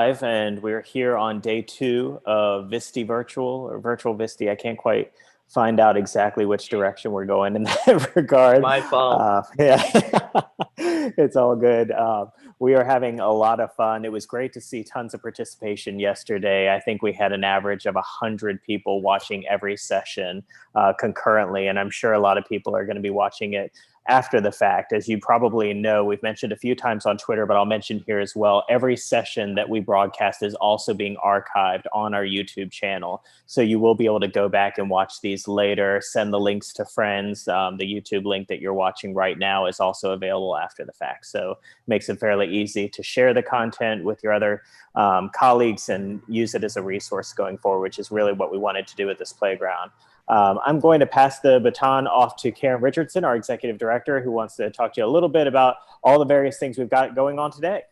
Live, and we're here on day 2 of Visti Virtual or Virtual Visti. I can't quite find out exactly which direction we're going in that regard. My fault. Yeah, it's all good. We are having a lot of fun. It was great to see tons of participation yesterday. I think we had an average of 100 people watching every session concurrently, and I'm sure a lot of people are going to be watching it after the fact. As you probably know, we've mentioned a few times on Twitter, but I'll mention here as well, every session that we broadcast is also being archived on our YouTube channel. So you will be able to go back and watch these later, send the links to friends. The YouTube link that you're watching right now is also available after the fact. So it makes it fairly easy to share the content with your other colleagues and use it as a resource going forward, which is really what we wanted to do at this playground. I'm going to pass the baton off to Karen Richardson, our executive director, who wants to talk to you a little bit about all the various things we've got going on today.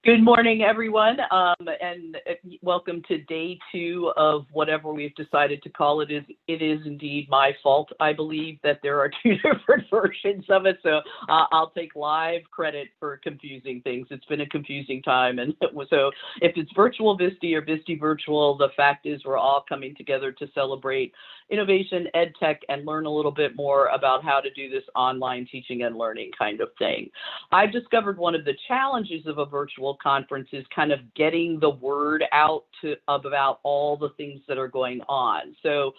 Good morning, everyone, and welcome to day 2 of whatever we've decided to call it. It is indeed my fault. I believe that there are 2 different versions of it, so I'll take live credit for confusing things. It's been a confusing time, and so if it's virtual Visti or Visti virtual, the fact is we're all coming together to celebrate innovation, ed tech, and learn a little bit more about how to do this online teaching and learning kind of thing. I've discovered one of the challenges of a virtual conference is kind of getting the word out about all the things that are going on. So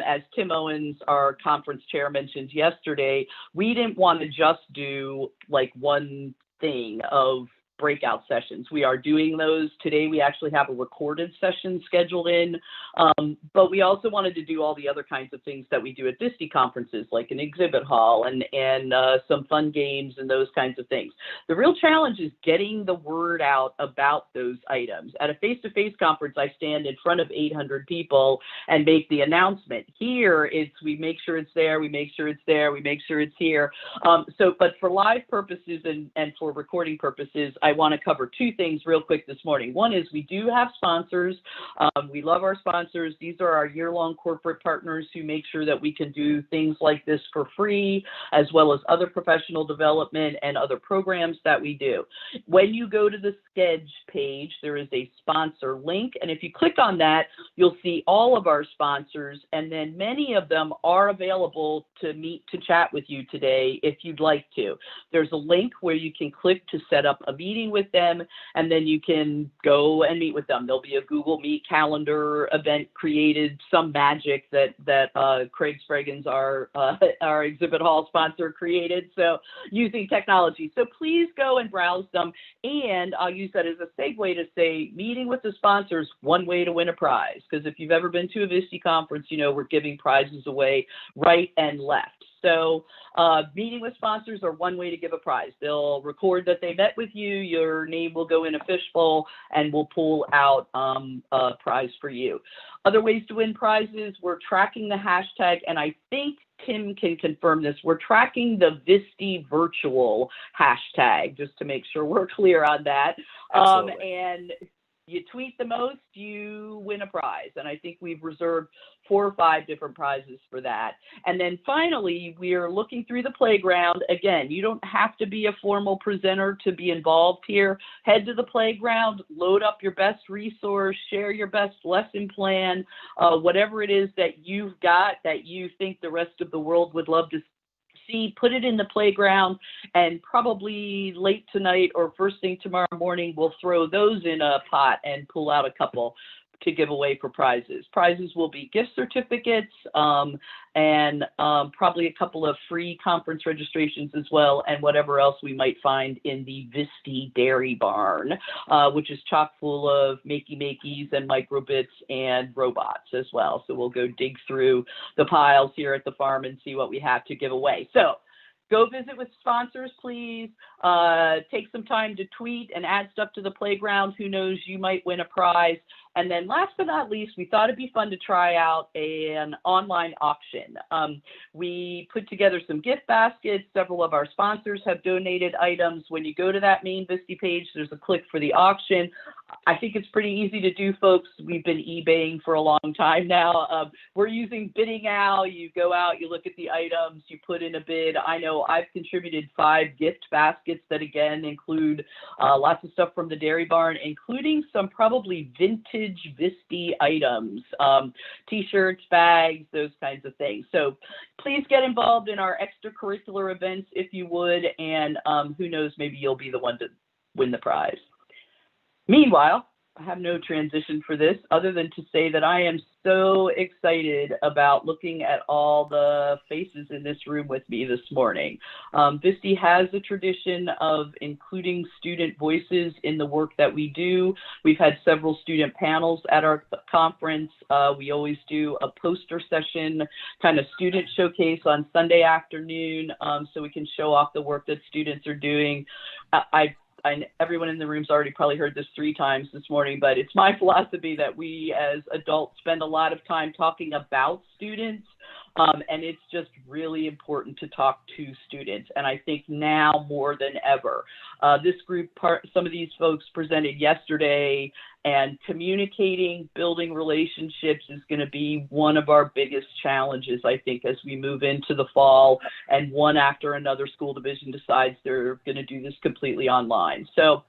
as Tim Owens, our conference chair, mentioned yesterday, we didn't want to just do like one thing of breakout sessions. We are doing those today. We actually have a recorded session scheduled in, but we also wanted to do all the other kinds of things that we do at Visti conferences, like an exhibit hall and some fun games and those kinds of things. The real challenge is getting the word out about those items. At a face-to-face conference, I stand in front of 800 people and make the announcement. Here, we make sure it's there, we make sure it's there, we make sure it's here. But for live purposes and for recording purposes, I want to cover 2 things real quick this morning. One is we do have sponsors. We love our sponsors. These are our year-long corporate partners who make sure that we can do things like this for free, as well as other professional development and other programs that we do. When you go to the Schedule page, there is a sponsor link, and if you click on that, you'll see all of our sponsors, and then many of them are available to meet to chat with you today if you'd like to. There's a link where you can click to set up a meeting with them, and then you can go and meet with them. There'll be a Google Meet calendar event created, some magic that Craig Spraggins, our exhibit hall sponsor, created. So using technology. So please go and browse them, and I'll use that as a segue to say meeting with the sponsors, one way to win a prize. Because if you've ever been to a Visti conference, you know we're giving prizes away right and left. So meeting with sponsors are one way to give a prize. They'll record that they met with you, your name will go in a fishbowl, and we'll pull out a prize for you. Other ways to win prizes, we're tracking the hashtag, and I think Tim can confirm this. We're tracking the Visti virtual hashtag, just to make sure we're clear on that. And you tweet the most, you win a prize. And I think we've reserved 4 or 5 different prizes for that. And then finally, we are looking through the playground. Again, you don't have to be a formal presenter to be involved here. Head to the playground, load up your best resource, share your best lesson plan, whatever it is that you've got that you think the rest of the world would love to see, put it in the playground, and probably late tonight or first thing tomorrow morning, we'll throw those in a pot and pull out a couple to give away for prizes. Prizes will be gift certificates and probably a couple of free conference registrations as well, and whatever else we might find in the Visti Dairy Barn, which is chock full of makey-makeys and microbits and robots as well. So we'll go dig through the piles here at the farm and see what we have to give away. So go visit with sponsors, please. Take some time to tweet and add stuff to the playground. Who knows, you might win a prize. And then last but not least, we thought it'd be fun to try out an online auction. We put together some gift baskets. Several of our sponsors have donated items. When you go to that main Visti page, there's a click for the auction. I think it's pretty easy to do, folks. We've been eBaying for a long time now. We're using Bidding Now. You go out, you look at the items, you put in a bid. I know I've contributed 5 gift baskets that, again, include lots of stuff from the Dairy Barn, including some probably vintage Visti items, T-shirts, bags, those kinds of things. So please get involved in our extracurricular events if you would, and who knows, maybe you'll be the one to win the prize. Meanwhile, I have no transition for this other than to say that I am so excited about looking at all the faces in this room with me this morning. Visti has a tradition of including student voices in the work that we do. We've had several student panels at our conference. We always do a poster session, kind of student showcase on Sunday afternoon, so we can show off the work that students are doing. Everyone in the room's already probably heard this 3 times this morning, but it's my philosophy that we as adults spend a lot of time talking about students, and it's just really important to talk to students. And I think now more than ever, this group, some of these folks presented yesterday, and communicating, building relationships is going to be one of our biggest challenges, I think, as we move into the fall and one after another school division decides they're going to do this completely online. So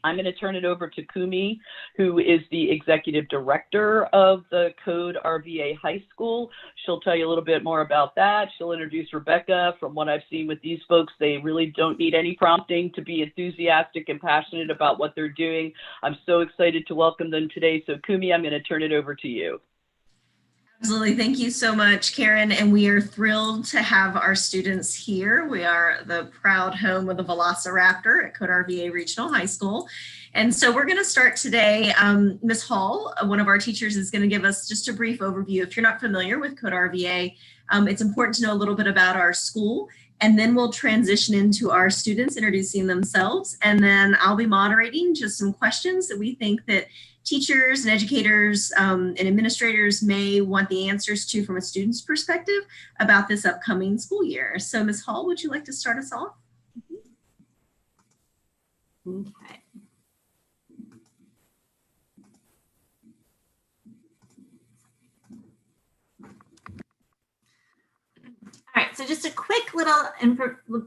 I'm going to turn it over to Kumi, who is the executive director of the CodeRVA High School. She'll tell you a little bit more about that. She'll introduce Rebecca. From what I've seen with these folks, they really don't need any prompting to be enthusiastic and passionate about what they're doing. I'm so excited to welcome them today. So Kumi, I'm going to turn it over to you. Absolutely. Thank you so much, Karen. And we are thrilled to have our students here. We are the proud home of the Velociraptor at CodeRVA Regional High School. And so we're going to start today. Ms. Hall, one of our teachers, is going to give us just a brief overview. If you're not familiar with CodeRVA, it's important to know a little bit about our school. And then we'll transition into our students introducing themselves. And then I'll be moderating just some questions that we think that teachers and educators and administrators may want the answers to from a student's perspective about this upcoming school year. So Ms. Hall, would you like to start us off? Okay. All right, so just a quick little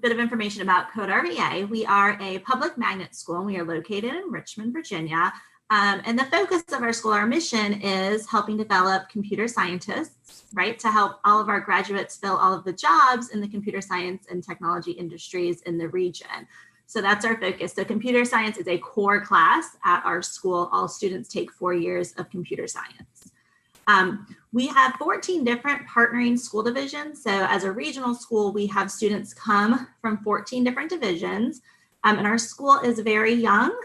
bit of information about CodeRVA. We are a public magnet school, and we are located in Richmond, Virginia. And the focus of our school, our mission, is helping develop computer scientists, right, to help all of our graduates fill all of the jobs in the computer science and technology industries in the region. So that's our focus. So computer science is a core class at our school. All students take 4 years of computer science. We have 14 different partnering school divisions. So as a regional school, we have students come from 14 different divisions, and our school is very young.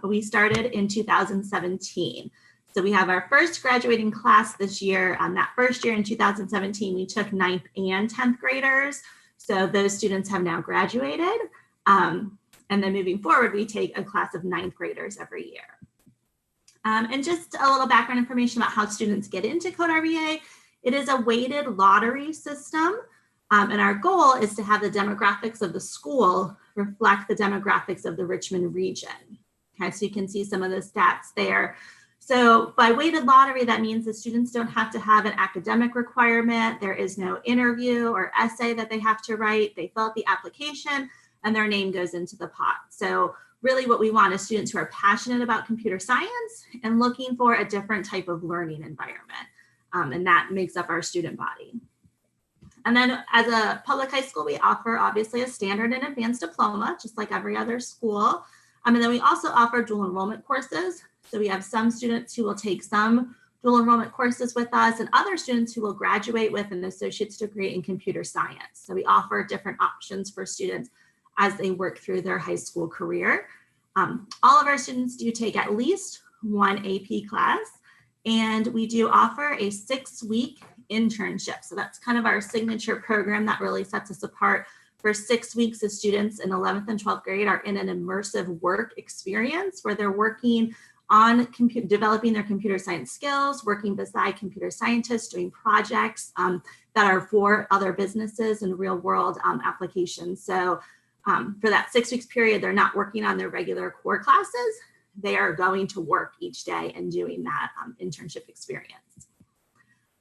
We started in 2017. So we have our first graduating class this year. That first year in 2017, we took 9th and 10th graders. So those students have now graduated. And then moving forward, we take a class of 9th graders every year. And just a little background information about how students get into CodeRVA. It is a weighted lottery system. And our goal is to have the demographics of the school reflect the demographics of the Richmond region. Okay, so you can see some of the stats there. So by weighted lottery, that means the students don't have to have an academic requirement. There is no interview or essay that they have to write. They fill out the application and their name goes into the pot. So really what we want is students who are passionate about computer science and looking for a different type of learning environment. And that makes up our student body. And then as a public high school, we offer obviously a standard and advanced diploma, just like every other school. And then we also offer dual enrollment courses. So we have some students who will take some dual enrollment courses with us and other students who will graduate with an associate's degree in computer science. So we offer different options for students as they work through their high school career. All of our students do take at least one AP class, and we do offer a 6-week internship. So that's kind of our signature program that really sets us apart. For 6 weeks, the students in 11th and 12th grade are in an immersive work experience where they're working on developing their computer science skills, working beside computer scientists, doing projects that are for other businesses and real world applications. So for that 6 weeks period, they're not working on their regular core classes. they are going to work each day and doing that internship experience.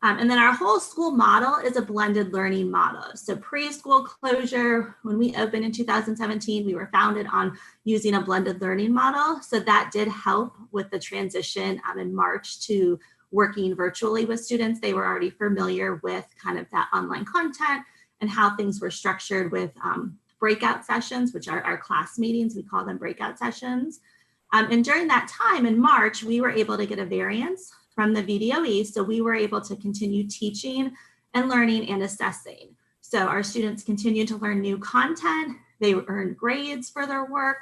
And then our whole school model is a blended learning model. So preschool closure, when we opened in 2017, we were founded on using a blended learning model. So that did help with the transition in March to working virtually with students. They were already familiar with kind of that online content and how things were structured with breakout sessions, which are our class meetings. We call them breakout sessions. And during that time in March, we were able to get a variance from the VDOE. So we were able to continue teaching and learning and assessing. So our students continued to learn new content. They earned grades for their work.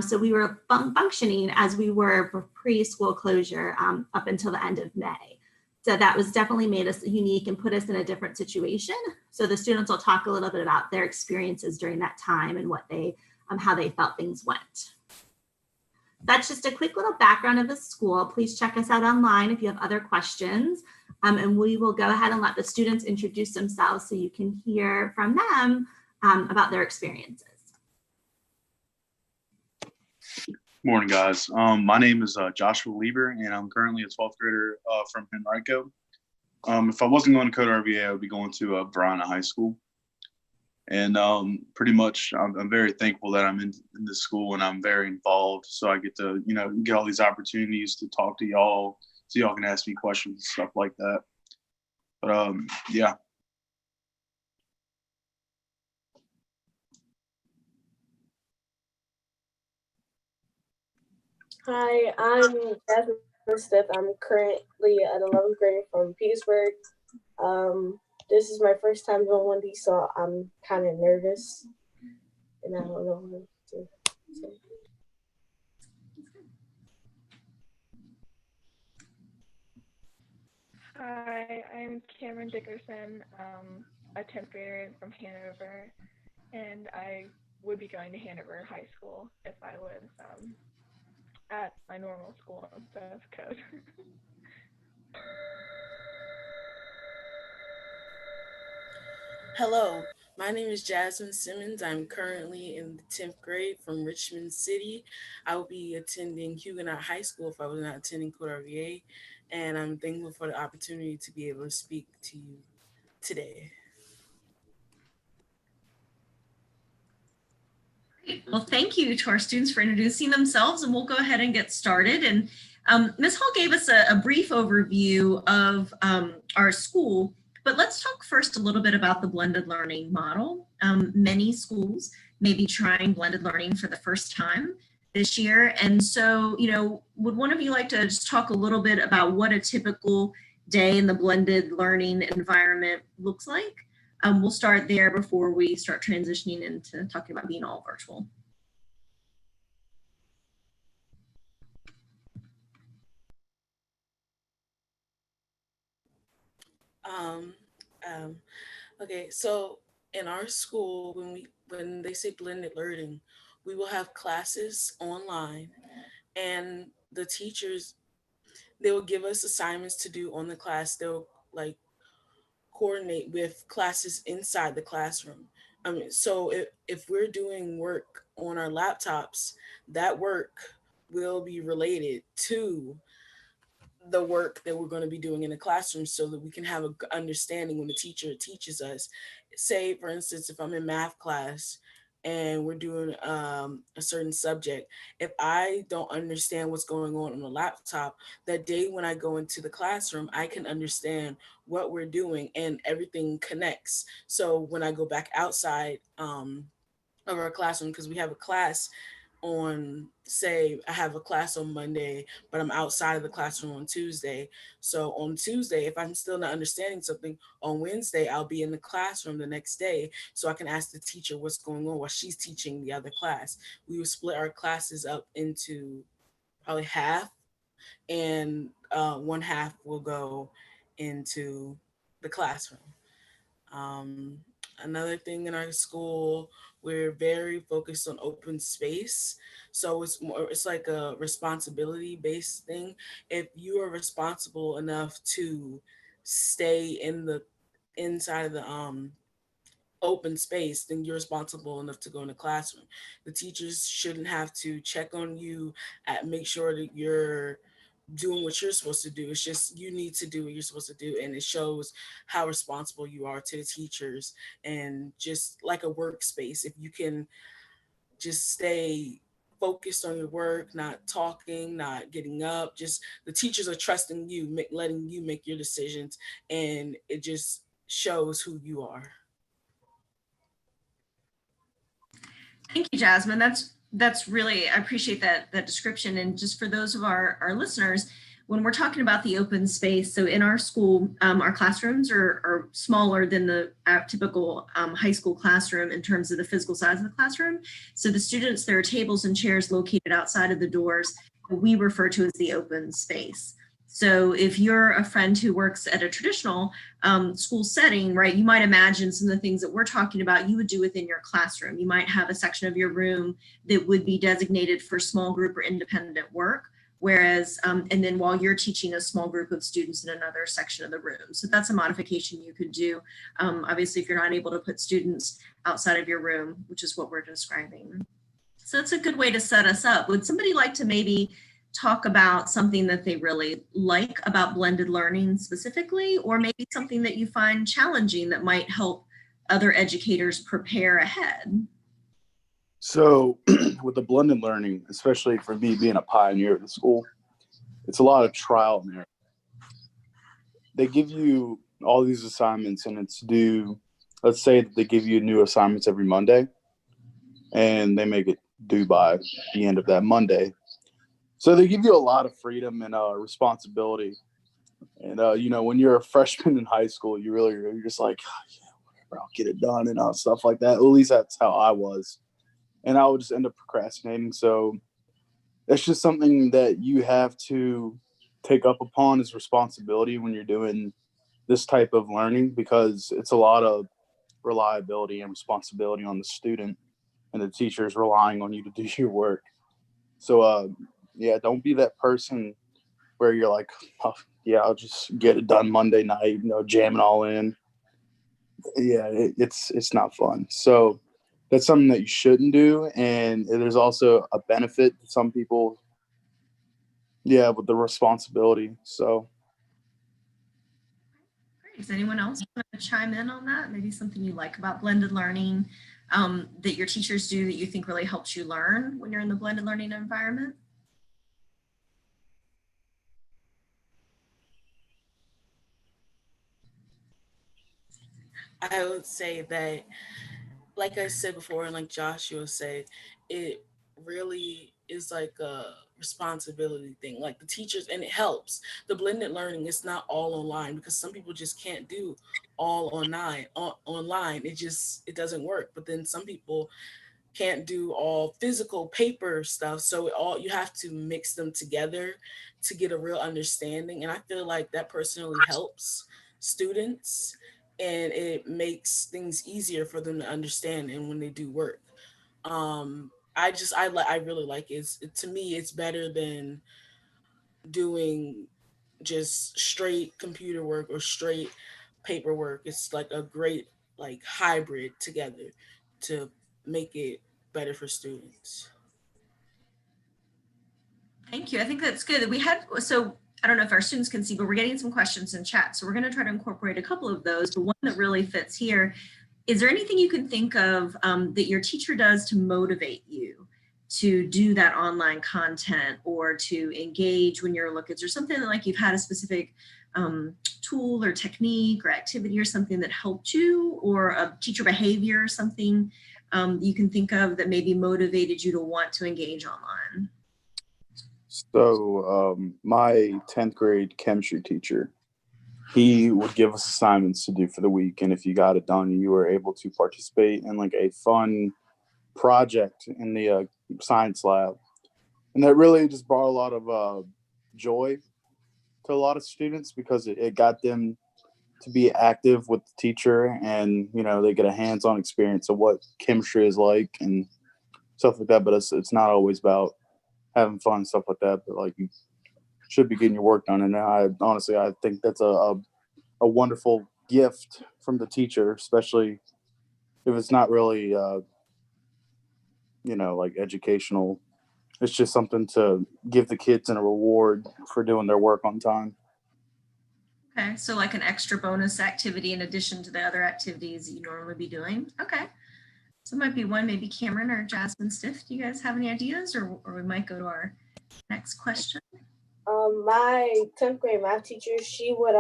So we were functioning as we were for preschool closure up until the end of May. So that was definitely made us unique and put us in a different situation. So the students will talk a little bit about their experiences during that time and what they, how they felt things went. That's just a quick little background of the school. Please check us out online if you have other questions. And we will go ahead and let the students introduce themselves so you can hear from them about their experiences. Morning, guys. My name is Joshua Lieber, and I'm currently a 12th grader from Henrico. If I wasn't going to CodeRVA, I would be going to Verona High School. And pretty much, I'm very thankful that I'm in this school and I'm very involved. So I get to, get all these opportunities to talk to y'all, so y'all can ask me questions and stuff like that. But yeah. Hi, I'm Jasmine Stith. I'm currently an 11th grader from Petersburg. This is my first time doing one of these, so I'm kind of nervous, and I don't know what to say. Hi, I'm Cameron Dickerson, a 10th grader from Hanover, and I would be going to Hanover High School if I was at my normal school instead of Code. Hello, my name is Jasmine Simmons. I'm currently in the 10th grade from Richmond City. I will be attending Huguenot High School if I was not attending CodeRVA, and I'm thankful for the opportunity to be able to speak to you today. Great. Well, thank you to our students for introducing themselves, and we'll go ahead and get started. And Ms. Hall gave us a brief overview of our school, but let's talk first a little bit about the blended learning model. Many schools may be trying blended learning for the first time this year. And so, would one of you like to just talk a little bit about what a typical day in the blended learning environment looks like? We'll start there before we start transitioning into talking about being all virtual. Okay, so in our school, when they say blended learning, we will have classes online, and the teachers, they will give us assignments to do on the class. They'll coordinate with classes inside the classroom. So if we're doing work on our laptops, that work will be related to the work that we're going to be doing in the classroom, so that we can have an understanding when the teacher teaches us. Say, for instance, if I'm in math class and we're doing a certain subject, if I don't understand what's going on the laptop, that day when I go into the classroom, I can understand what we're doing and everything connects. So when I go back outside of our classroom, because we have a class on, say I have a class on Monday, but I'm outside of the classroom on Tuesday. So on Tuesday, if I'm still not understanding something, on Wednesday, I'll be in the classroom the next day, so I can ask the teacher what's going on while she's teaching the other class. We will split our classes up into probably half, and one half will go into the classroom. Another thing in our school, we're very focused on open space. So it's like a responsibility based thing. If you are responsible enough to stay inside of the open space, then you're responsible enough to go in the classroom. The teachers shouldn't have to check on you at make sure that you're doing what you're supposed to do. It's just you need to do what you're supposed to do, and it shows how responsible you are to the teachers. And just like a workspace, if you can just stay focused on your work, not talking, not getting up, just the teachers are trusting you, letting you make your decisions, and it just shows who you are. Thank you, Jasmine. That's really, I appreciate that description. And just for those of our listeners, when we're talking about the open space, so in our school, our classrooms are smaller than the typical high school classroom in terms of the physical size of the classroom. So the students, there are tables and chairs located outside of the doors that we refer to as the open space. So if you're a friend who works at a traditional school setting, right, you might imagine some of the things that we're talking about you would do within your classroom. You might have a section of your room that would be designated for small group or independent work, whereas, and then while you're teaching a small group of students in another section of the room. So that's a modification you could do. Obviously, if you're not able to put students outside of your room, which is what we're describing. So that's a good way to set us up. Would somebody like to maybe talk about something that they really like about blended learning specifically, or maybe something that you find challenging that might help other educators prepare ahead? So with the blended learning, especially for me being a pioneer at the school, it's a lot of trial and error. They give you all these assignments and it's due, let's say that they give you new assignments every Monday and they make it due by the end of that Monday. So they give you a lot of freedom and responsibility. And, when you're a freshman in high school, you're just like, oh, yeah, whatever, I'll get it done and stuff like that. At least that's how I was. And I would just end up procrastinating. So that's just something that you have to take up upon as responsibility when you're doing this type of learning, because it's a lot of reliability and responsibility on the student, and the teachers relying on you to do your work. So, don't be that person where you're like, oh, yeah, I'll just get it done Monday night, jam it all in. Yeah, it's not fun. So that's something that you shouldn't do. And there's also a benefit to some people, with the responsibility. So. Great. Does anyone else want to chime in on that? Maybe something you like about blended learning that your teachers do that you think really helps you learn when you're in the blended learning environment? I would say that, like I said before, and like Joshua said, it really is like a responsibility thing. Like the teachers, and it helps. The blended learning is not all online because some people just can't do all online. It doesn't work. But then some people can't do all physical paper stuff. So you have to mix them together to get a real understanding. And I feel like that personally helps students, and it makes things easier for them to understand and when they do work. I really like it. To me, it's better than doing just straight computer work or straight paperwork. It's like a great like hybrid together to make it better for students. Thank you. I think that's good. So I don't know if our students can see, but we're getting some questions in chat. So we're going to try to incorporate a couple of those. The one that really fits here, is there anything you can think of that your teacher does to motivate you to do that online content or to engage when you're looking? Is there something like you've had a specific tool or technique or activity or something that helped you, or a teacher behavior or something you can think of that maybe motivated you to want to engage online? So my 10th grade chemistry teacher, he would give us assignments to do for the week. And if you got it done, you were able to participate in like a fun project in the science lab. And that really just brought a lot of joy to a lot of students, because it got them to be active with the teacher, and, they get a hands-on experience of what chemistry is like and stuff like that. But it's not always about having fun and stuff like that, but like you should be getting your work done. And I think that's a wonderful gift from the teacher, especially if it's not really, you know, like educational, it's just something to give the kids and a reward for doing their work on time. Okay, so like an extra bonus activity in addition to the other activities that you normally be doing. Okay, so it might be one, maybe Cameron or Jasmine Stiff. Do you guys have any ideas, or we might go to our next question? My 10th grade math teacher, she would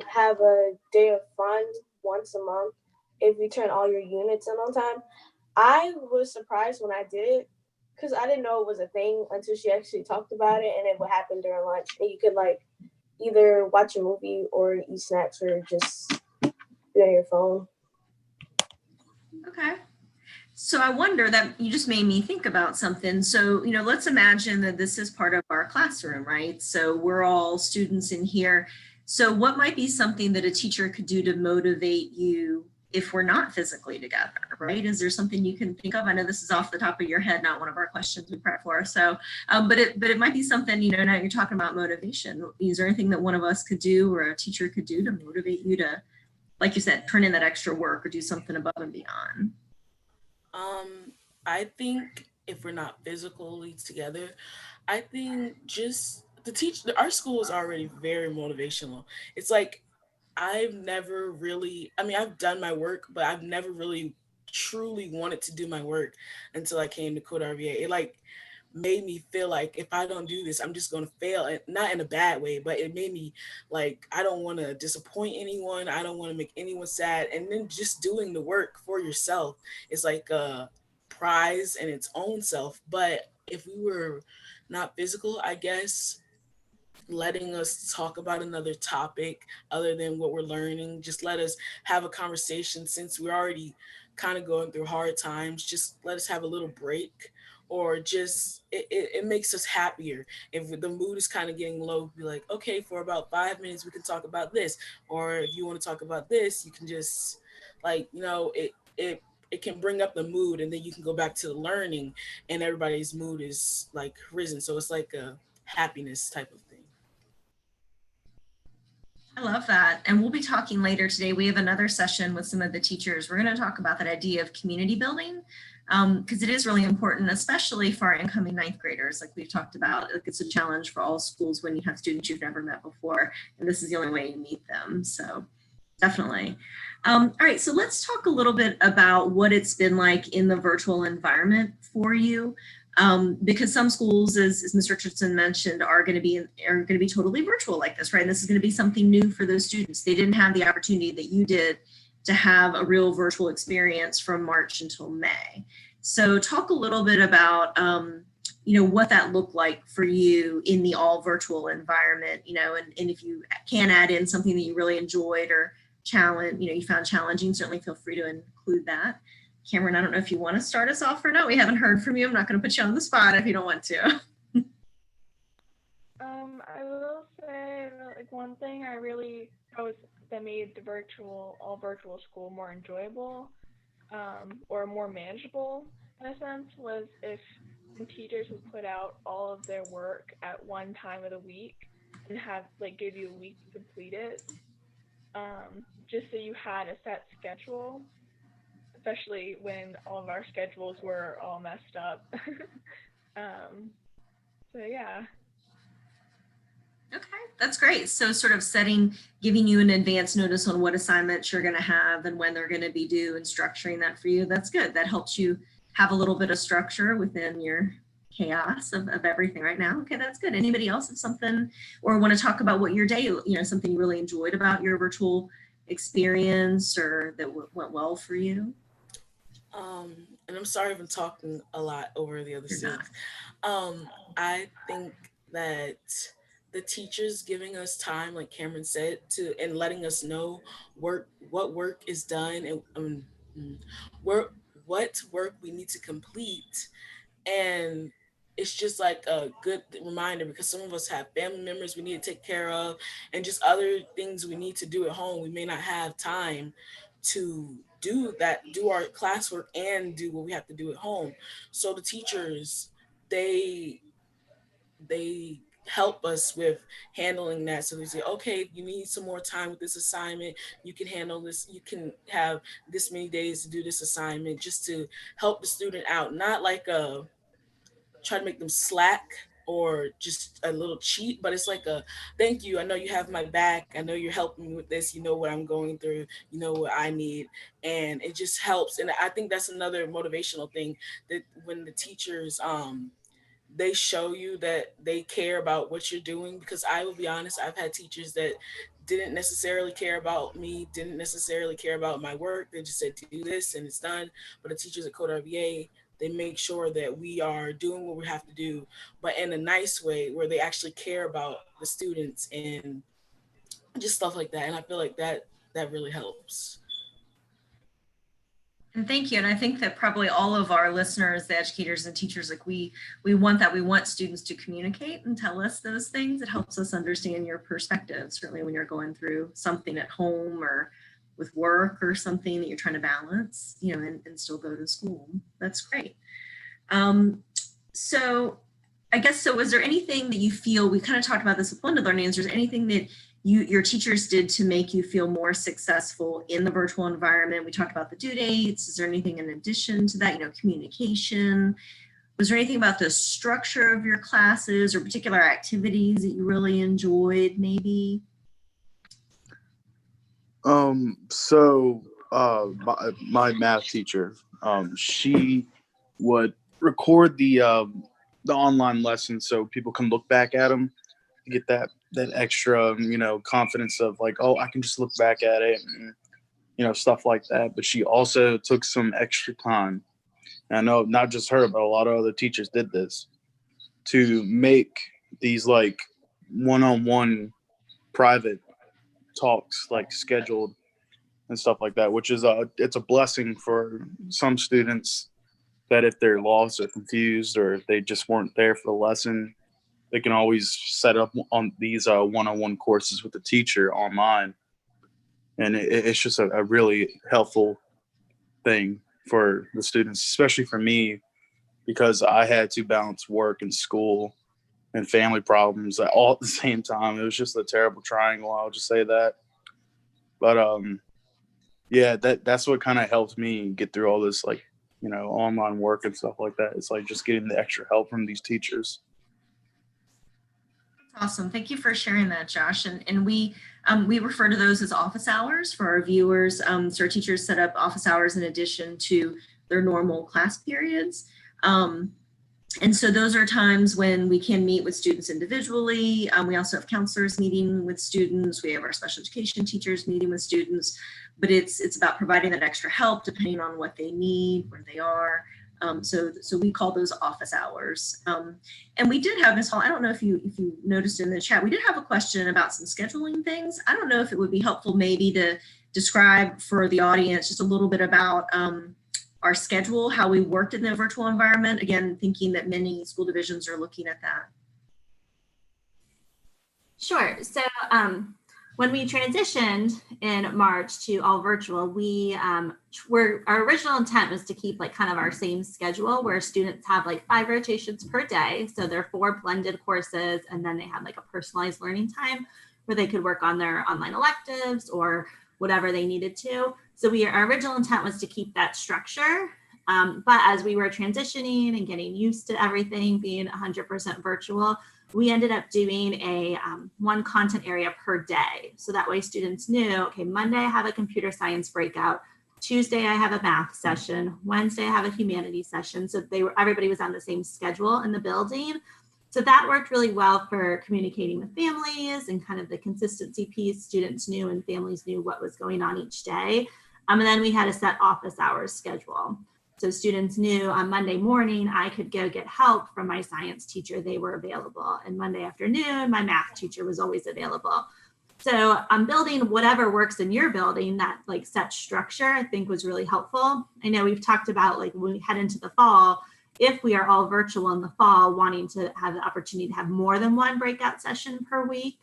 have a day of fun once a month if you turn all your units in on time. I was surprised when I did it because I didn't know it was a thing until she actually talked about it, and it would happen during lunch. And you could like either watch a movie or eat snacks or just be on your phone. Okay. So I wonder, that you just made me think about something. So, you know, let's imagine that this is part of our classroom, right? So we're all students in here. So what might be something that a teacher could do to motivate you if we're not physically together, right? Is there something you can think of? I know this is off the top of your head, not one of our questions we prep for. So, but it might be something, you know, now you're talking about motivation. Is there anything that one of us could do or a teacher could do to motivate you to, like you said, turn in that extra work or do something above and beyond? I think if we're not physically together, I think just our school is already very motivational. It's like I've never really, I mean, I've done my work, but I've never really truly wanted to do my work until I came to CodeRVA. It like made me feel like if I don't do this, I'm just going to fail. And not in a bad way, but it made me like, I don't want to disappoint anyone. I don't want to make anyone sad. And then just doing the work for yourself is like a prize in its own self. But if we were not physical, I guess letting us talk about another topic other than what we're learning, just let us have a conversation since we're already kind of going through hard times. Just let us have a little break, or just it makes us happier. If the mood is kind of getting low, be like, okay, for about 5 minutes we can talk about this, or if you want to talk about this, you can just like, you know, it can bring up the mood, and then you can go back to the learning, and everybody's mood is like risen, so it's like a happiness type of thing. I love that. And we'll be talking later today. We have another session with some of the teachers. We're going to talk about that idea of community building, because it is really important, especially for our incoming ninth graders, like we've talked about. Like, it's a challenge for all schools when you have students you've never met before, and this is the only way you meet them. So definitely. All right, so let's talk a little bit about what it's been like in the virtual environment for you. Because some schools, as Ms. Richardson mentioned, are going to be totally virtual like this, right? And this is going to be something new for those students. They didn't have the opportunity that you did to have a real virtual experience from March until May. So talk a little bit about you know, what that looked like for you in the all virtual environment, you know, and if you can add in something that you really enjoyed or you found challenging, certainly feel free to include that. Cameron, I don't know if you want to start us off or not. We haven't heard from you. I'm not going to put you on the spot if you don't want to. I will say like one thing that made the all virtual school more enjoyable, or more manageable in a sense, was if teachers would put out all of their work at one time of the week and give you a week to complete it, just so you had a set schedule, especially when all of our schedules were all messed up. So yeah. Okay, that's great. So sort of giving you an advance notice on what assignments you're going to have and when they're going to be due and structuring that for you. That's good. That helps you have a little bit of structure within your chaos of everything right now. Okay, that's good. Anybody else have something or want to talk about what your day, you know, something you really enjoyed about your virtual experience or that went well for you? And I'm sorry if I'm talking a lot over the other students. I think that the teachers giving us time, like Cameron said, and letting us know what work is done and what work we need to complete, and it's just like a good reminder because some of us have family members we need to take care of and just other things we need to do at home. We may not have time to do our classwork and do what we have to do at home. So the teachers, they help us with handling that. So they say, okay, you need some more time with this assignment. You can handle this. You can have this many days to do this assignment, just to help the student out, not like try to make them slack or just a little cheat, but it's like a thank you. I know you have my back. I know you're helping me with this. You know what I'm going through. You know what I need. And it just helps. And I think that's another motivational thing, that when the teachers they show you that they care about what you're doing. Because I will be honest, I've had teachers that didn't necessarily care about me, didn't necessarily care about my work. They just said, do this and it's done. But the teachers at CodeRVA, they make sure that we are doing what we have to do, but in a nice way where they actually care about the students and just stuff like that. And I feel like that really helps. And thank you. And I think that probably all of our listeners, the educators and teachers, like we want that. We want students to communicate and tell us those things. It helps us understand your perspective, certainly when you're going through something at home or with work or something that you're trying to balance, you know, and still go to school. That's great. So I guess, so was there anything that you feel, we kind of talked about this with blended learning, is there anything that your teachers did to make you feel more successful in the virtual environment? We talked about the due dates. Is there anything in addition to that, you know, communication? Was there anything about the structure of your classes or particular activities that you really enjoyed maybe? My math teacher, she would record the online lessons so people can look back at them to get that extra, you know, confidence of like, oh, I can just look back at it and, you know, stuff like that. But she also took some extra time. And I know not just her, but a lot of other teachers did this to make these like one-on-one private talks like scheduled and stuff like that, which is it's a blessing for some students that if they're lost or confused or if they just weren't there for the lesson, they can always set up on these one-on-one courses with the teacher online. And it's just a really helpful thing for the students, especially for me, because I had to balance work and school and family problems all at the same time. It was just a terrible triangle. I'll just say that. But yeah, that's what kind of helped me get through all this, like, you know, online work and stuff like that. It's like just getting the extra help from these teachers. Awesome. Thank you for sharing that, Josh. And we refer to those as office hours for our viewers. So our teachers set up office hours in addition to their normal class periods. And so those are times when we can meet with students individually. We also have counselors meeting with students. We have our special education teachers meeting with students, but it's about providing that extra help depending on what they need, where they are. So we call those office hours. And we did have, Ms. Hall, I don't know if you noticed in the chat, we did have a question about some scheduling things. I don't know if it would be helpful maybe to describe for the audience just a little bit about our schedule, how we worked in the virtual environment. Again, thinking that many school divisions are looking at that. Sure. So when we transitioned in March to all virtual, our original intent was to keep like kind of our same schedule where students have like 5 rotations per day. So they're 4 blended courses, and then they had like a personalized learning time where they could work on their online electives or whatever they needed to. So our original intent was to keep that structure. But as we were transitioning and getting used to everything being 100% virtual, we ended up doing a one content area per day. So that way students knew, okay, Monday I have a computer science breakout, Tuesday I have a math session, Wednesday I have a humanities session. So everybody was on the same schedule in the building. So that worked really well for communicating with families and kind of the consistency piece. Students knew and families knew what was going on each day. And then we had a set office hours schedule. So students knew on Monday morning, I could go get help from my science teacher. They were available. And Monday afternoon, my math teacher was always available. So I'm building whatever works in your building, that like set structure, I think was really helpful. I know we've talked about like when we head into the fall, if we are all virtual in the fall, wanting to have the opportunity to have more than one breakout session per week.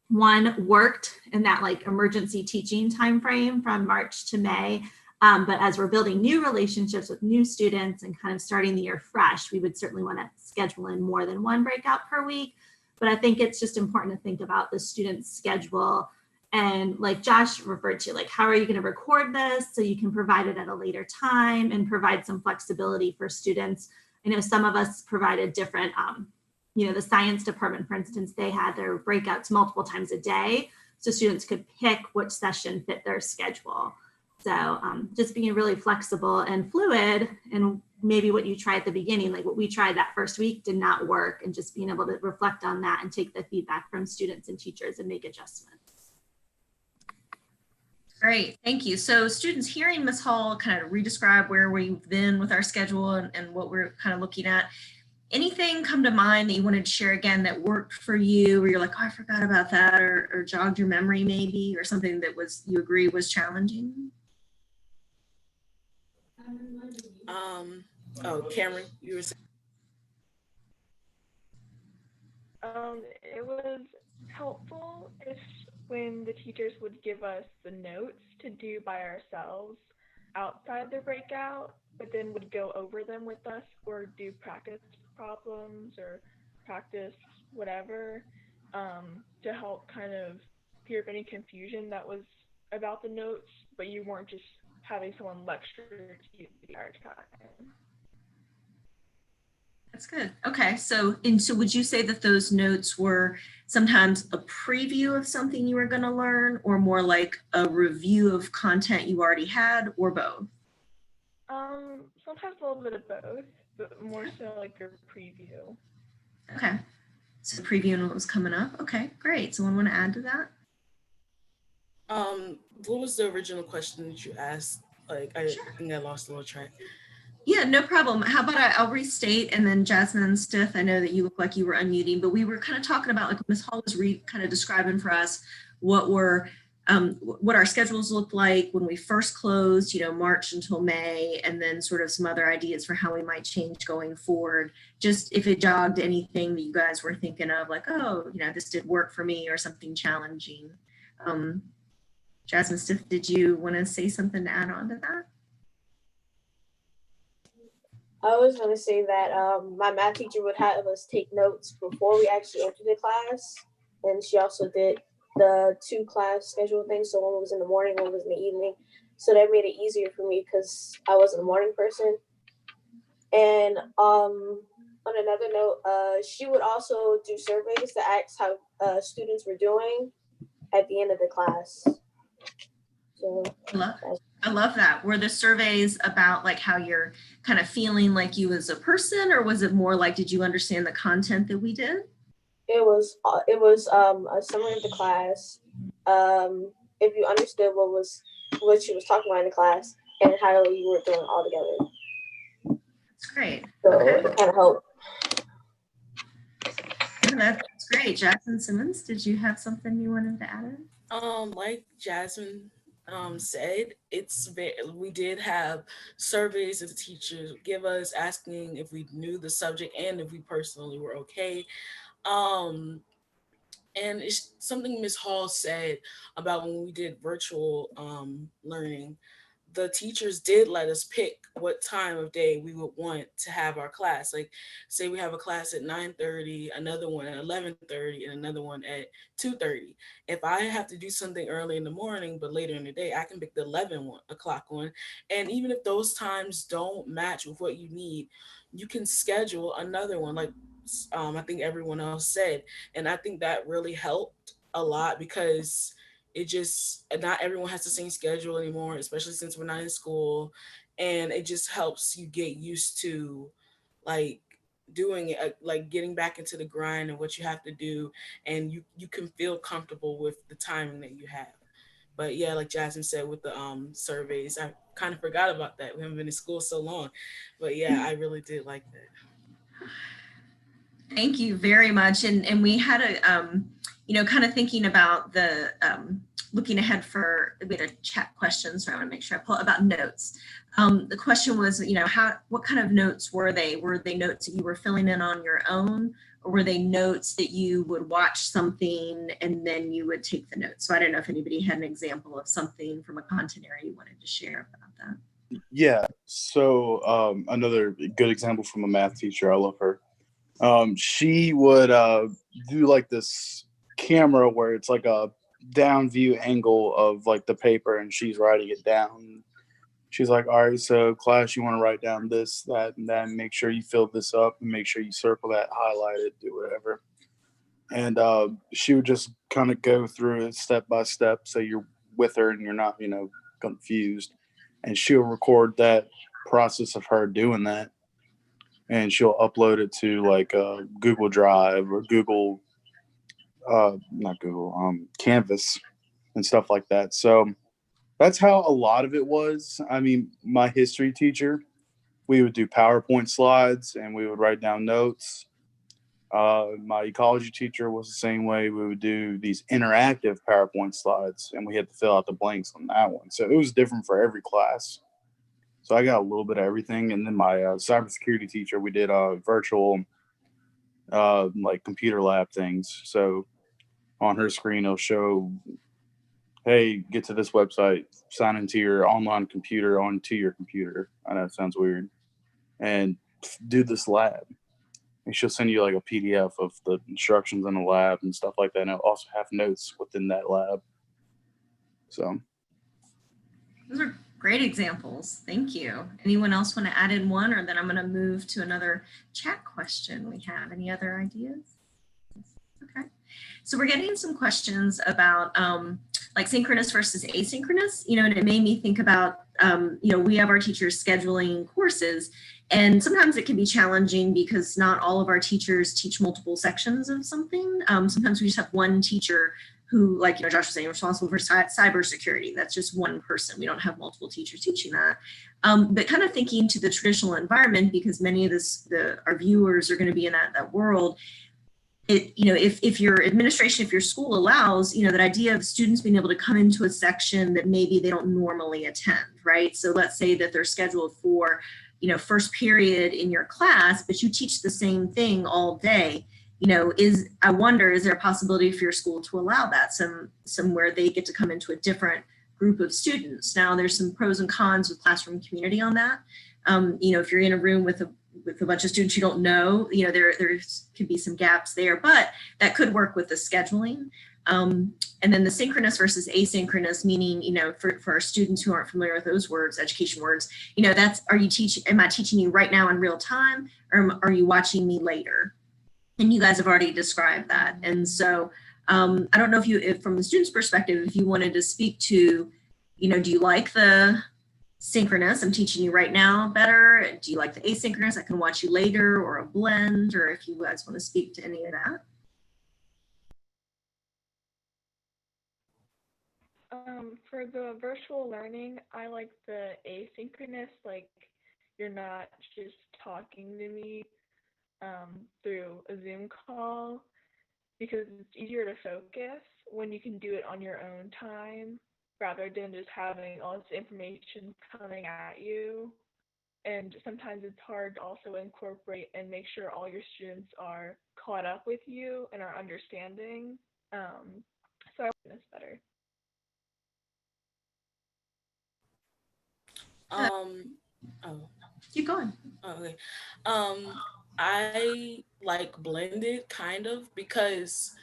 One worked in that like emergency teaching timeframe from March to May. But as we're building new relationships with new students and kind of starting the year fresh, we would certainly want to schedule in more than one breakout per week. But I think it's just important to think about the student's schedule. And like Josh referred to, like, how are you going to record this so you can provide it at a later time and provide some flexibility for students? I know some of us provided different, the science department, for instance, they had their breakouts multiple times a day. So students could pick which session fit their schedule. So just being really flexible and fluid, and maybe what you try at the beginning, like what we tried that first week did not work, and just being able to reflect on that and take the feedback from students and teachers and make adjustments. Great, thank you. So students, hearing Ms. Hall kind of re-describe where we've been with our schedule and what we're kind of looking at, anything come to mind that you wanted to share again that worked for you, or you're like, oh, I forgot about that, or jogged your memory maybe, or something that was, you agree was challenging? Oh, Cameron, you were saying? It was helpful if when the teachers would give us the notes to do by ourselves outside the breakout, but then would go over them with us or do practice problems or practice whatever, to help kind of clear up any confusion that was about the notes, but you weren't just having someone lecture to you the entire time. That's good. Okay, so would you say that those notes were sometimes a preview of something you were going to learn, or more like a review of content you already had, or both? Sometimes a little bit of both, but more so like a preview. Okay, so previewing what was coming up. Okay, great. Someone want to add to that? What was the original question that you asked? Like, I think I lost a little track. Yeah, no problem. How about I'll restate, and then Jasmine, Stiff, I know that you look like you were unmuting, but we were kind of talking about, like Ms. Hall was kind of describing for us what our schedules looked like when we first closed, March until May, and then sort of some other ideas for how we might change going forward. Just if it jogged anything that you guys were thinking of, like, oh, this did work for me, or something challenging. Jasmine, Stiff, did you want to say something to add on to that? I was going to say that my math teacher would have us take notes before we actually entered the class. And she also did the 2 class schedule things. So one was in the morning, one was in the evening. So that made it easier for me because I wasn't a morning person. And on another note, she would also do surveys to ask how students were doing at the end of the class. So I love that. Were the surveys about like how you're kind of feeling like you as a person, or was it more like, did you understand the content that we did? It was a summary of the class. If you understood what she was talking about in the class and how you were doing all together. That's great. So Okay. it kind of helped. Yeah, that's great. Jasmine Simmons, did you have something you wanted to add in? Like Jasmine said, we did have surveys that the teachers give us asking if we knew the subject and if we personally were okay. And it's something Ms. Hall said about when we did virtual learning. The teachers did let us pick what time of day we would want to have our class. Like, say we have a class at 9:30, another one at 11:30, and another one at 2:30. If I have to do something early in the morning, but later in the day, I can pick the 11 o'clock one. And even if those times don't match with what you need, you can schedule another one, like I think everyone else said. And I think that really helped a lot because not everyone has the same schedule anymore, especially since we're not in school. And it just helps you get used to like doing it, like getting back into the grind and what you have to do. And you can feel comfortable with the timing that you have. But yeah, like Jasmine said, with the surveys, I kind of forgot about that. We haven't been in school so long, but yeah, I really did like that. Thank you very much. And we had a, kind of thinking about the, looking ahead we had a chat question, so I want to make sure I pull about notes. The question was, what kind of notes were they? Were they notes that you were filling in on your own, or were they notes that you would watch something and then you would take the notes? So I don't know if anybody had an example of something from a content area you wanted to share about that. Yeah, so another good example from a math teacher, I love her. She would do like this camera where it's like a down view angle of like the paper, and she's writing it down. She's like, all right, so class, you want to write down this, that, and that, and make sure you fill this up, and make sure you circle that, highlight it, do whatever. And she would just kind of go through it step by step, so you're with her and you're not, confused. And she'll record that process of her doing that, and she'll upload it to like Google Drive or not Google, Canvas and stuff like that. So that's how a lot of it was. I mean, my history teacher, we would do PowerPoint slides and we would write down notes. My ecology teacher was the same way. We would do these interactive PowerPoint slides and we had to fill out the blanks on that one. So it was different for every class. So I got a little bit of everything. And then my cybersecurity teacher, we did virtual like computer lab things. So on her screen, it'll show, hey, get to this website, sign into your online computer onto your computer. I know it sounds weird. And do this lab. And she'll send you like a PDF of the instructions in the lab and stuff like that. And it'll also have notes within that lab. So those are great examples. Thank you. Anyone else want to add in one, or then I'm going to move to another chat question we have. Any other ideas? Okay. So we're getting some questions about like synchronous versus asynchronous, and it made me think about, we have our teachers scheduling courses, and sometimes it can be challenging because not all of our teachers teach multiple sections of something. Sometimes we just have one teacher who, like, Josh was saying, responsible for cybersecurity. That's just one person. We don't have multiple teachers teaching that. But kind of thinking to the traditional environment, because many of our viewers are going to be in that world. If your administration, if your school allows, that idea of students being able to come into a section that maybe they don't normally attend, right? So let's say that they're scheduled for, first period in your class, but you teach the same thing all day. I wonder, is there a possibility for your school to allow that somewhere they get to come into a different group of students? Now, there's some pros and cons with classroom community on that. If you're in a room with a bunch of students you don't know, there could be some gaps there, but that could work with the scheduling. And then the synchronous versus asynchronous, meaning, for our students who aren't familiar with those words, education words, am I teaching you right now in real time, or are you watching me later? And you guys have already described that. And so I don't know if from the student's perspective, if you wanted to speak to, do you like the synchronous, I'm teaching you right now better? Do you like the asynchronous, I can watch you later, or a blend, or if you guys want to speak to any of that? For the virtual learning, I like the asynchronous, like you're not just talking to me through a Zoom call, because it's easier to focus when you can do it on your own time rather than just having all this information coming at you. And sometimes it's hard to also incorporate and make sure all your students are caught up with you and are understanding. So I like this better. Keep going. Okay. I like blended kind of, because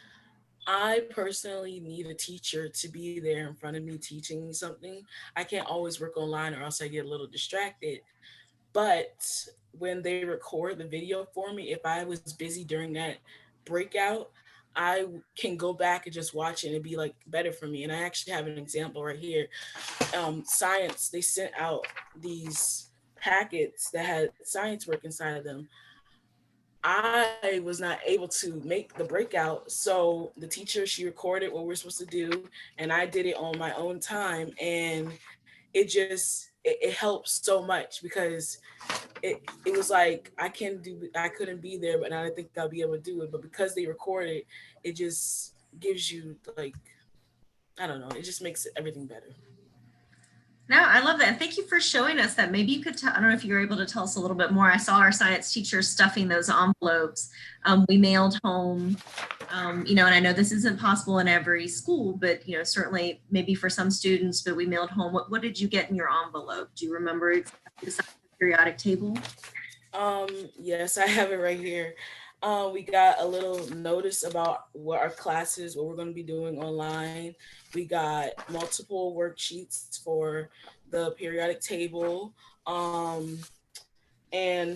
I personally need a teacher to be there in front of me teaching me something. I can't always work online or else I get a little distracted. But when they record the video for me, if I was busy during that breakout, I can go back and just watch it and it'd be like better for me. And I actually have an example right here. Science, they sent out these packets that had science work inside of them. I was not able to make the breakout. So the teacher, she recorded what we're supposed to do, and I did it on my own time. And it helps so much, because it was like I couldn't be there, but I didn't think I'll be able to do it. But because they record it, it just gives you, like, I don't know, it just makes everything better. No, I love that. And thank you for showing us that. Maybe you could I don't know if you were able to tell us a little bit more. I saw our science teacher stuffing those envelopes. We mailed home, and I know this isn't possible in every school, but, certainly maybe for some students, but we mailed home. What did you get in your envelope? Do you remember exactly the periodic table? Yes, I have it right here. We got a little notice about what our classes, what we're going to be doing online. We got multiple worksheets for the periodic table, and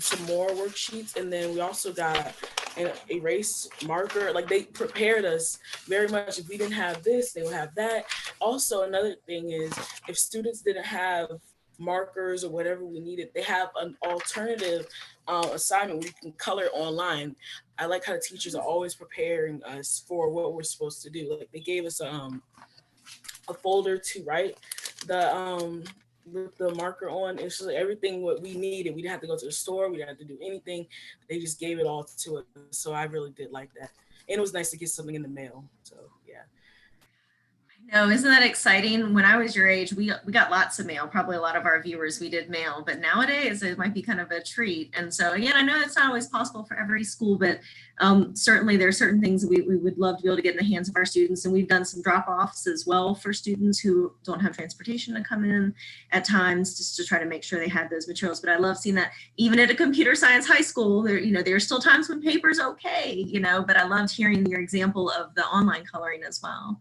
some more worksheets. And then we also got an erase marker. Like, they prepared us very much. If we didn't have this, they would have that. Also, another thing is, if students didn't have markers or whatever we needed, they have an alternative assignment where you can color online. I like how the teachers are always preparing us for what we're supposed to do. Like, they gave us a folder to write the with the marker on. It's just everything what we needed. We didn't have to go to the store. We didn't have to do anything. They just gave it all to us. So I really did like that. And it was nice to get something in the mail. So yeah. No, isn't that exciting? When I was your age, we got lots of mail. Probably a lot of our viewers, we did mail, but nowadays it might be kind of a treat. And so again, I know it's not always possible for every school, but certainly there are certain things we would love to be able to get in the hands of our students. And we've done some drop-offs as well for students who don't have transportation to come in at times, just to try to make sure they had those materials. But I love seeing that even at a computer science high school, there, there are still times when paper's okay, but I loved hearing your example of the online coloring as well.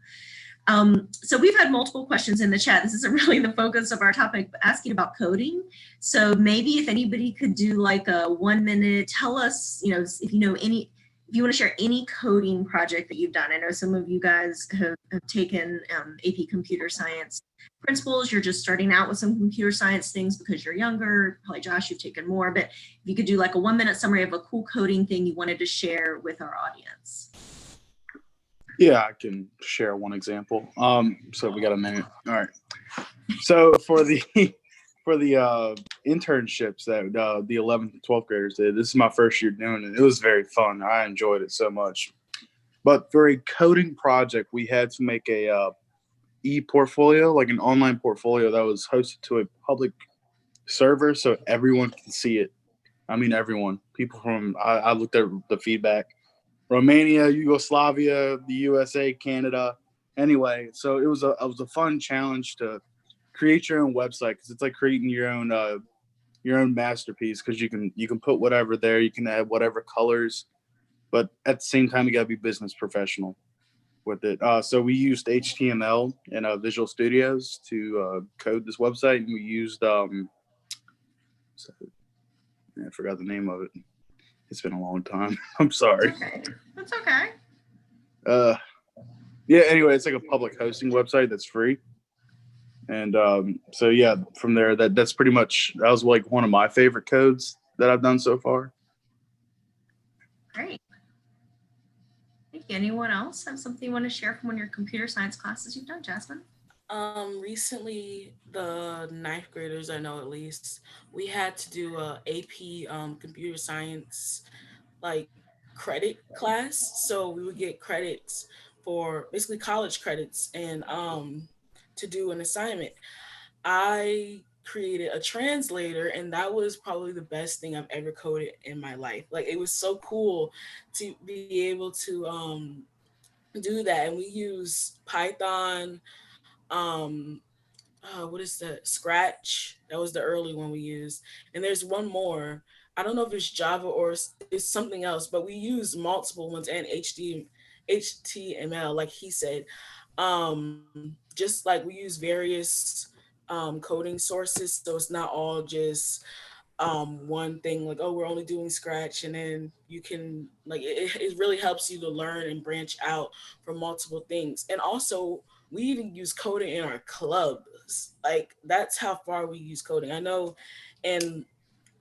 So we've had multiple questions in the chat. This isn't really the focus of our topic, but asking about coding. So maybe if anybody could do like a 1 minute, tell us, if you want to share any coding project that you've done. I know some of you guys have taken AP computer science principles. You're just starting out with some computer science things because you're younger. Probably Josh, you've taken more, but if you could do like a 1 minute summary of a cool coding thing you wanted to share with our audience. Yeah, I can share one example. So we got a minute. All right. So for the internships that the 11th and 12th graders did, this is my first year doing it. It was very fun. I enjoyed it so much. But for a coding project, we had to make a e-portfolio, like an online portfolio that was hosted to a public server so everyone can see it. I mean, everyone. People from, I looked at the feedback. Romania, Yugoslavia, the USA, Canada. Anyway, so it was a fun challenge to create your own website, because it's like creating your own masterpiece, because you can put whatever there, you can add whatever colors, but at the same time you gotta be business professional with it. So we used HTML and Visual Studios to code this website, and we used I forgot the name of it. It's been a long time. I'm sorry. That's okay. Yeah, anyway, it's like a public hosting website that's free. And so yeah, from there, that was like one of my favorite codes that I've done so far. Great. Thank you. Anyone else have something you want to share from one of your computer science classes you've done, Jasmine? Recently, the 9th graders, I know at least, we had to do a AP computer science like credit class. So we would get credits for basically college credits, and to do an assignment. I created a translator, and that was probably the best thing I've ever coded in my life. Like, it was so cool to be able to do that. And we use Python, what is that? Scratch. That was the early one we used. And there's one more. I don't know if it's Java or it's something else, but we use multiple ones, and HTML, like he said. Just like we use various coding sources, so it's not all just one thing, like, oh, we're only doing Scratch, and then you can, like, it really helps you to learn and branch out from multiple things. And also, we even use coding in our clubs. Like, that's how far we use coding. I know in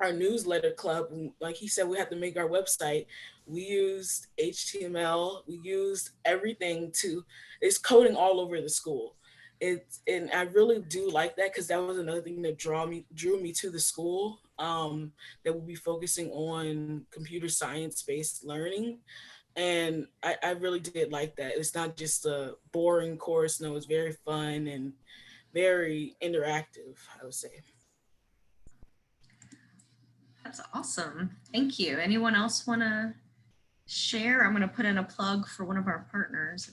our newsletter club, like he said, we have to make our website. We used HTML. We used everything it's coding all over the school. And I really do like that, because that was another thing that drew me to the school, that we'll be focusing on computer science-based learning. And I really did like that. It's not just a boring course. No, it's very fun and very interactive, I would say. That's awesome. Thank you. Anyone else want to share? I'm going to put in a plug for one of our partners.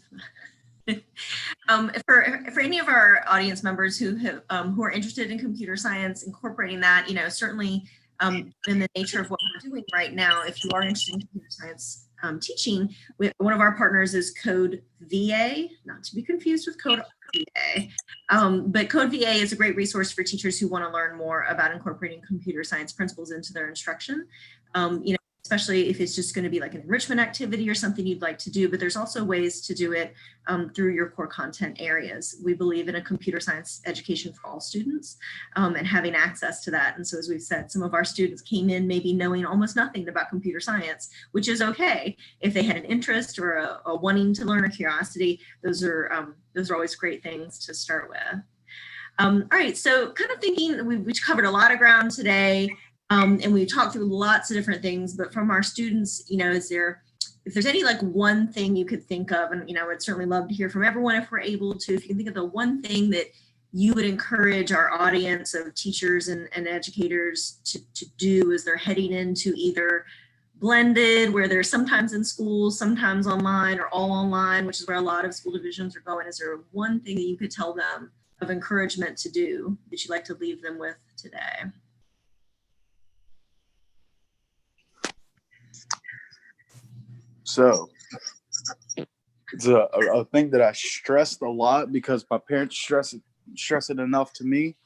For any of our audience members who are interested in computer science, incorporating that, certainly in the nature of what we're doing right now, if you are interested in computer science teaching, one of our partners is CodeVA, not to be confused with CodeRVA. But CodeVA is a great resource for teachers who want to learn more about incorporating computer science principles into their instruction. You know, especially if it's just going to be like an enrichment activity or something you'd like to do, but there's also ways to do it through your core content areas. We believe in a computer science education for all students and having access to that. And so as we've said, some of our students came in maybe knowing almost nothing about computer science, which is okay. If they had an interest or a wanting to learn or curiosity, those are always great things to start with. All right, so kind of thinking, we covered a lot of ground today. And we talked through lots of different things, but from our students, you know, if there's any like one thing you could think of, and, you know, I'd certainly love to hear from everyone if we're able to, if you can think of the one thing that you would encourage our audience of teachers and educators to do as they're heading into either blended, where they're sometimes in school, sometimes online, or all online, which is where a lot of school divisions are going. Is there one thing that you could tell them of encouragement to do that you'd like to leave them with today? So it's a thing that I stressed a lot because my parents stress it enough to me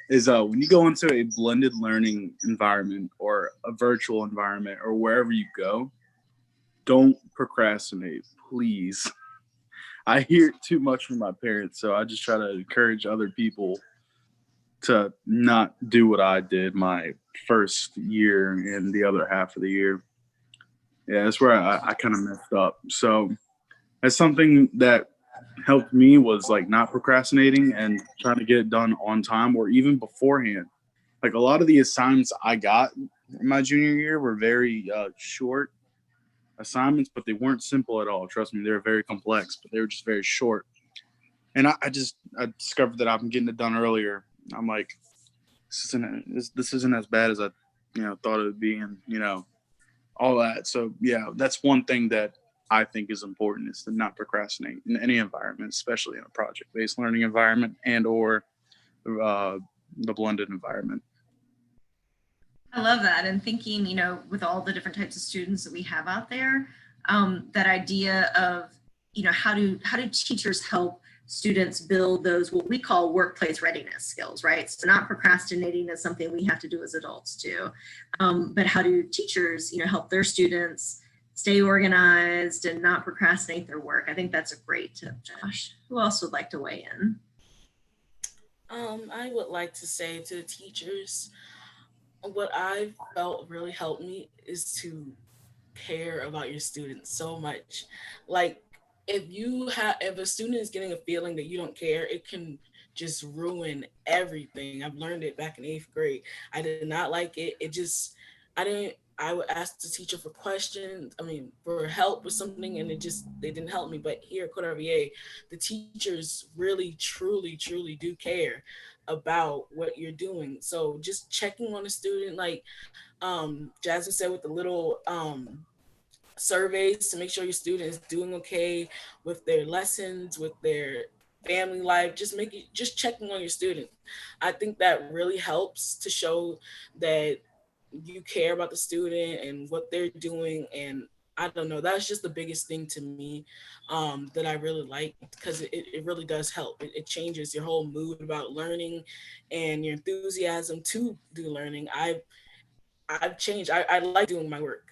is when you go into a blended learning environment or a virtual environment or wherever you go, don't procrastinate, please. I hear it too much from my parents, so I just try to encourage other people to not do what I did my first year and the other half of the year. Yeah, that's where I kind of messed up. So that's something that helped me was like not procrastinating and trying to get it done on time or even beforehand. Like a lot of the assignments I got in my junior year were very short assignments, but they weren't simple at all. Trust me, they were very complex, but they were just very short. And I discovered that I'm getting it done earlier. I'm like, this isn't as bad as I thought it would be, and all that. So yeah, that's one thing that I think is important, is to not procrastinate in any environment, especially in a project-based learning environment and or the blended environment. I love that. And thinking, with all the different types of students that we have out there, that idea of, how do teachers help students build those, what we call workplace readiness skills, right? So not procrastinating is something we have to do as adults too. But how do teachers, help their students stay organized and not procrastinate their work? I think that's a great tip, Josh. Who else would like to weigh in? I would like to say to the teachers, what I felt really helped me is to care about your students so much. Like if a student is getting a feeling that you don't care, it can just ruin everything. I've learned it back in 8th grade. I did not like it. I would ask the teacher for questions, for help with something, and they didn't help me. But here at CodeRVA, the teachers really, truly, truly do care about what you're doing. So just checking on a student, like Jasmine said, with the little surveys to make sure your student is doing okay with their lessons, with their family life, just checking on your student. I think that really helps to show that you care about the student and what they're doing. And I don't know, that's just the biggest thing to me that I really like, because it really does help. It changes your whole mood about learning and your enthusiasm to do learning. I've changed. I like doing my work.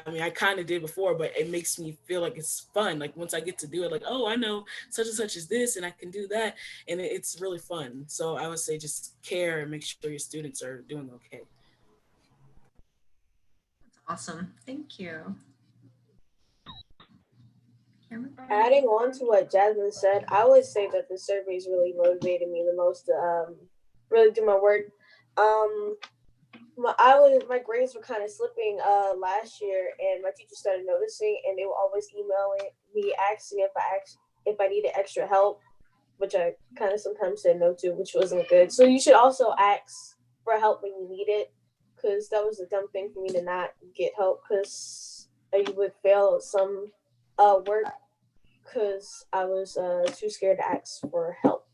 I kind of did before, but it makes me feel like it's fun. Like once I get to do it, like, oh, I know such and such is this and I can do that. And it's really fun. So I would say just care and make sure your students are doing okay. That's awesome. Thank you. Cameron? Adding on to what Jasmine said, I would say that the surveys really motivated me the most to really do my work. My grades were kind of slipping last year, and my teacher started noticing, and they were always emailing me asking if I needed extra help, which I kind of sometimes said no to, which wasn't good. So you should also ask for help when you need it, because that was a dumb thing for me to not get help, because you would fail some work because I was too scared to ask for help.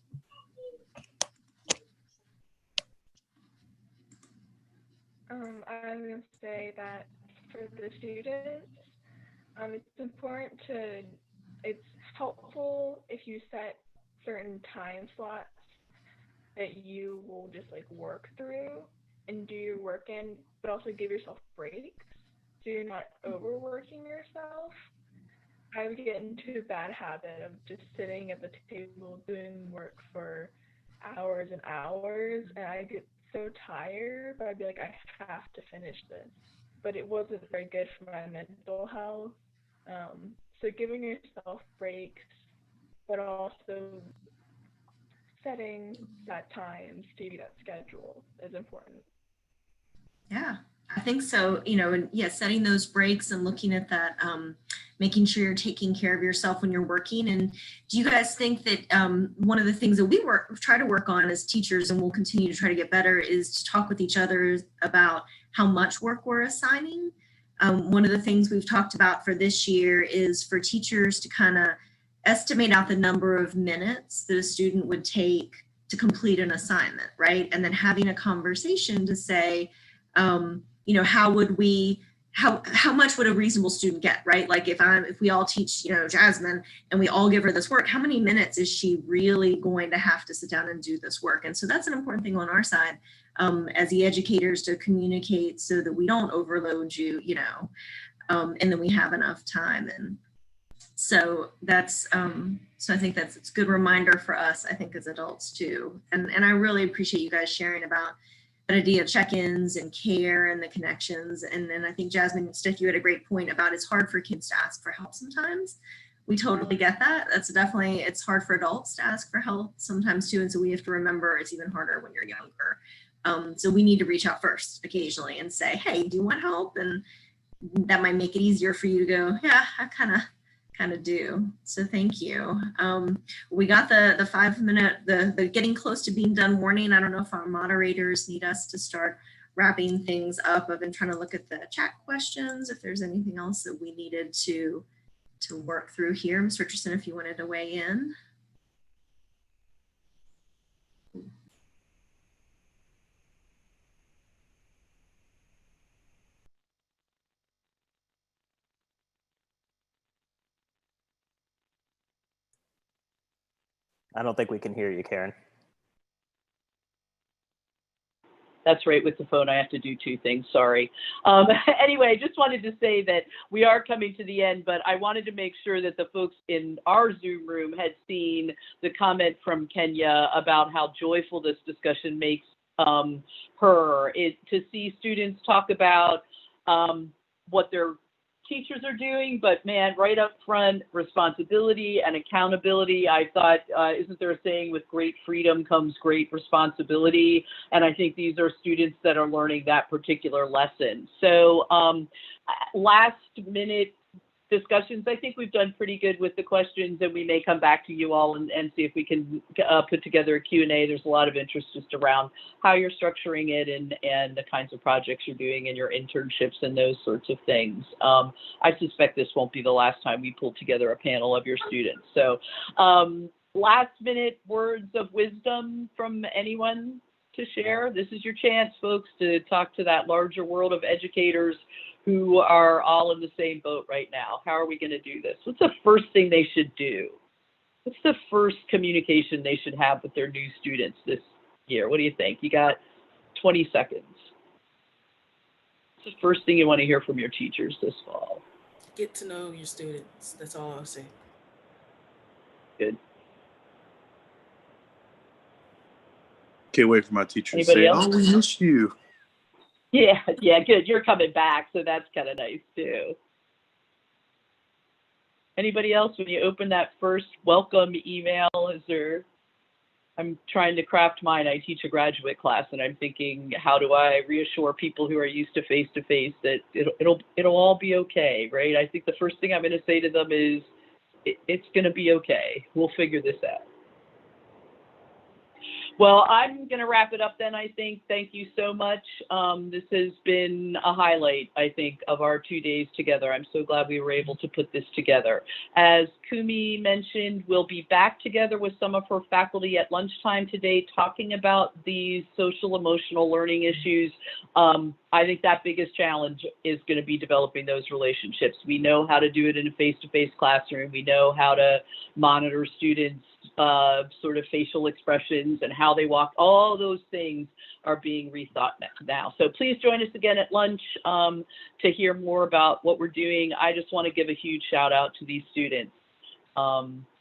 I was going to say that for the students, it's helpful if you set certain time slots that you will just like work through and do your work in, but also give yourself breaks so you're not overworking yourself. I would get into a bad habit of just sitting at the table doing work for hours and hours, and I get so tired, but I'd be like, I have to finish this. But it wasn't very good for my mental health. So giving yourself breaks, but also setting that times to that schedule is important. Yeah, I think so. You know, and yeah, setting those breaks and looking at that, making sure you're taking care of yourself when you're working. And do you guys think that one of the things that we try to work on as teachers, and we'll continue to try to get better, is to talk with each other about how much work we're assigning? One of the things we've talked about for this year is for teachers to kind of estimate out the number of minutes that a student would take to complete an assignment, right? And then having a conversation to say, you know, how much would a reasonable student get, right? Like if we all teach, you know, Jasmine, and we all give her this work, how many minutes is she really going to have to sit down and do this work? And so that's an important thing on our side, as the educators, to communicate so that we don't overload you, you know, and then we have enough time. And so that's, so I think it's a good reminder for us, I think, as adults too. And I really appreciate you guys sharing about that idea of check-ins and care and the connections. And then I think Jasmine and Steph, you had a great point about it's hard for kids to ask for help sometimes. We totally get that. It's hard for adults to ask for help sometimes too. And so we have to remember it's even harder when you're younger. So we need to reach out first occasionally and say, hey, do you want help? And that might make it easier for you to go, yeah, I kind of do. So thank you. We got the 5 minute, the getting close to being done warning. I don't know if our moderators need us to start wrapping things up. I've been trying to look at the chat questions, if there's anything else that we needed to work through here. Ms. Richardson, if you wanted to weigh in. I don't think we can hear you, Karen. That's right. With the phone, I have to do two things. Sorry. Anyway, I just wanted to say that we are coming to the end, but I wanted to make sure that the folks in our Zoom room had seen the comment from Kenya about how joyful this discussion makes her. To see students talk about what their teachers are doing, but man, right up front, responsibility and accountability. I thought, isn't there a saying, with great freedom comes great responsibility? And I think these are students that are learning that particular lesson. So last minute discussions, I think we've done pretty good with the questions, and we may come back to you all and see if we can put together a Q&A. There's a lot of interest just around how you're structuring it and the kinds of projects you're doing and your internships and those sorts of things. I suspect this won't be the last time we pull together a panel of your students. So last minute words of wisdom from anyone to share. This is your chance, folks, to talk to that larger world of educators who are all in the same boat right now. How are we going to do this? What's the first thing they should do? What's the first communication they should have with their new students this year? What do you think? You got 20 seconds. What's the first thing you want to hear from your teachers this fall? Get to know your students. That's all I'll say. Good. Can't wait for my teacher to Anybody say, else? "Oh, we miss you." Yeah, good. You're coming back, so that's kind of nice too. Anybody else, when you open that first welcome email, I'm trying to craft mine. I teach a graduate class, and I'm thinking, how do I reassure people who are used to face-to-face that it'll all be okay, right? I think the first thing I'm going to say to them is, it's going to be okay. We'll figure this out. Well, I'm going to wrap it up then, I think. Thank you so much. This has been a highlight, I think, of our 2 days together. I'm so glad we were able to put this together. As Kumi mentioned, we'll be back together with some of her faculty at lunchtime today talking about these social emotional learning issues. I think that biggest challenge is going to be developing those relationships. We know how to do it in a face-to-face classroom. We know how to monitor students' sort of facial expressions and how they walk. All those things are being rethought now. So please join us again at lunch to hear more about what we're doing. I just want to give a huge shout out to these students.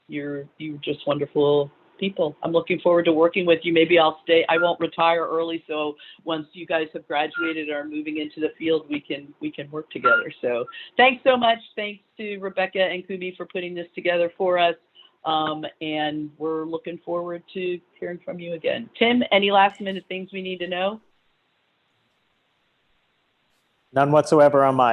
You're just wonderful people. I'm looking forward to working with you. Maybe I'll stay. I won't retire early. So once you guys have graduated or are moving into the field, we can work together. So thanks so much. Thanks to Rebecca and Kumi for putting this together for us. And we're looking forward to hearing from you again. Tim, any last minute things we need to know? None whatsoever on my